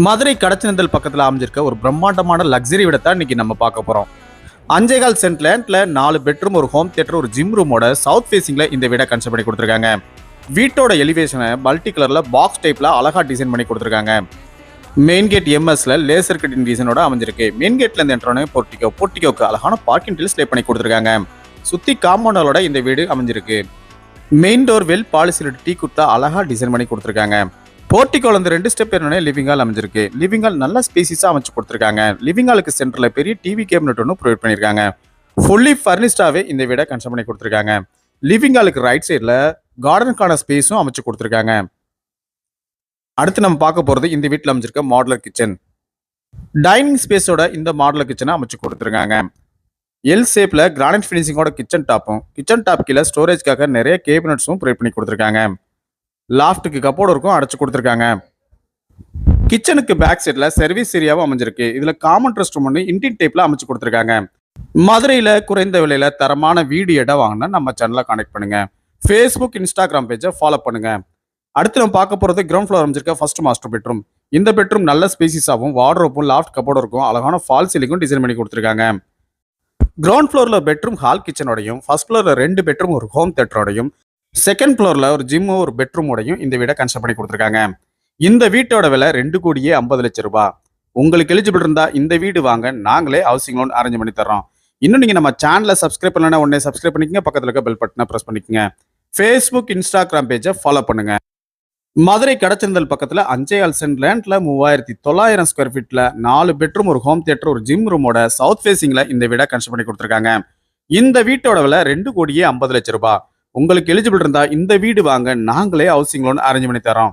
மதுரை கடச்சனந்தல் பக்கத்தில் அமைஞ்சிருக்க ஒரு பிரம்மாண்டமான லக்ஸரி வீடை தான் இன்னைக்கு நம்ம பார்க்க போறோம். 5.5 லேண்ட்ல 4 பெட்ரூம், ஒரு ஹோம் தியேட்டர், ஒரு ஜிம் ரூமோட சவுத் ஃபேசிங்ல இந்த வீடை கன்ஸ்ட்ரக்ட் பண்ணி கொடுத்துருக்காங்க. வீட்டோட எலிவேஷனை மல்டி கலர்ல பாக்ஸ் டைப்ல அழகா டிசைன் பண்ணி கொடுத்துருக்காங்க. மெயின் கேட் எம்எஸ்ல லேசர் கட்டிங் டிசைனோட அமைஞ்சிருக்கு. மெயின் கேட்ல இருந்து என்ட்ரோனே போர்ட்டிகோக்கு அழகான பார்க்கிங் டீல்ஸ் லே பண்ணி கொடுத்துருக்காங்க. சுத்தி காம்பவுண்டோட இந்த வீடு அமைஞ்சிருக்கு. மெயின் டோர் வெல் பாலிசிலட் டீ குட்டா அழகா டிசைன் பண்ணி கொடுத்துருக்காங்க. போர்ட்டிகோல இருந்து 2 ஸ்டெப் ஏறினே லிவிங் ஹால் அமைஞ்சிருக்கு. லிவிங் ஹால் நல்ல ஸ்பேசிஸா அமைச்சு கொடுத்துருக்காங்க. லிவிங் ஹாலுக்கு சென்டர்ல பெரிய டிவி கேபினட் ஒன்று ப்ரொவைட் பண்ணிருக்காங்க. ஃபுல்லி ஃபர்னிஷ்டாவே இந்த வீடை கன்ஸ்ட்ரக்ட் பண்ணி கொடுத்துருக்காங்க. லிவிங் ஹாலுக்கு ரைட் சைட்ல கார்டனுக்கான ஸ்பேஸும் அமைச்சு கொடுத்துருக்காங்க. அடுத்து நம்ம பார்க்க போறது இந்த வீட்டில் அமைஞ்சிருக்க மாடுலர் கிச்சன். டைனிங் ஸ்பேஸோட இந்த மாடுலர் கிச்சனை அமைச்சு கொடுத்துருக்காங்க. எல் ஷேப்ல கிரானைட் ஃபினிஷிங்கோட கிச்சன் டாப் கீழே ஸ்டோரேஜ்க்காக நிறைய கேபினட்ஸும் ப்ரொவைட் பண்ணி கொடுத்துருக்காங்க. லாஃப்ட்டுக்கு கப்போர்டு இருக்கும் அடைச்சு கொடுத்துருக்காங்க. கிச்சனுக்கு பேக் சைட்ல சர்வீஸ் ஏரியாவும் அமைஞ்சிருக்கு. இதுல காமன் ரெஸ்ட் ரூம் ஒன்று இண்டியன் டைப்ல அமைச்சு கொடுத்துருக்காங்க. மதுரையில குறைந்த விலையில தரமான வீடு இடம் வாங்கினா நம்ம சேனலை கான்டெக்ட் பண்ணுங்க. ஃபேஸ்புக், இன்ஸ்டாகிராம் பேஜை ஃபாலோ பண்ணுங்க. அடுத்து நம்ம பார்க்க போறது கிரவுண்ட் ஃப்ளோர் அமைஞ்சிருக்க ஃபர்ஸ்ட் மாஸ்டர் பெட்ரூம். இந்த பெட்ரூம் நல்ல ஸ்பேசிஸாகவும் வார்ட்ரோப்பும் லாஃப்ட் கப்போர்டு இருக்கும் அழகான ஃபால் சீலிங்கும் டிசைன் பண்ணி கொடுத்துருக்காங்க. கிரவுண்ட் ஃப்ளோர்ல பெட்ரூம் ஹால் கிச்சனோடையும், ஃபர்ஸ்ட் ஃப்ளோர்ல 2 பெட்ரூம் ஒரு ஹோம் தியேட்டரோடையும், செகண்ட் ஃப்ளோர்ல ஒரு ஜிம் ஒரு பெட்ரூமோடையும் இந்த வீடை கன்ஸ்ட்ரக்ட் பண்ணி கொடுத்துருக்காங்க. இந்த வீட்டோட விலை 2,50,00,000 ரூபாய். உங்களுக்கு எலிஜிபிள் இருந்தா இந்த வீடு வாங்க நாங்களே ஹவுசிங் லோன் அரேஞ்ச் பண்ணி தர்றோம். இன்னும் நீங்க நம்ம சேனலை சப்ஸ்கிரைப் பண்ணலன்னா உடனே சப்ஸ்கிரைப் பண்ணிக்கங்க. பக்கத்துல இருக்க பெல் பட்டனை பிரஸ் பண்ணிக்கங்க. ஃபேஸ்புக், இன்ஸ்டாகிராம் பேஜை ஃபாலோ பண்ணுங்க. மதுரை கடச்சந்தல் பக்கத்துல 5.5 லேண்ட்ல 3,900 ஸ்கொயர் ஃபீட்ல 4 பெட்ரூம், ஒரு ஹோம் தியேட்டர், ஒரு ஜிம் ரூமோட சவுத் ஃபேசிங்ல இந்த வீடை கன்ஸ்ட்ரக்ட் பண்ணி கொடுத்துருக்காங்க. இந்த வீட்டோட விலை 2,50,00,000 ரூபாய். உங்களுக்கு எலிஜிபிள் இருந்தா இந்த வீடு வாங்க நாங்களே ஹவுசிங் லோன் அரேஞ்ச் பண்ணி தரோம்.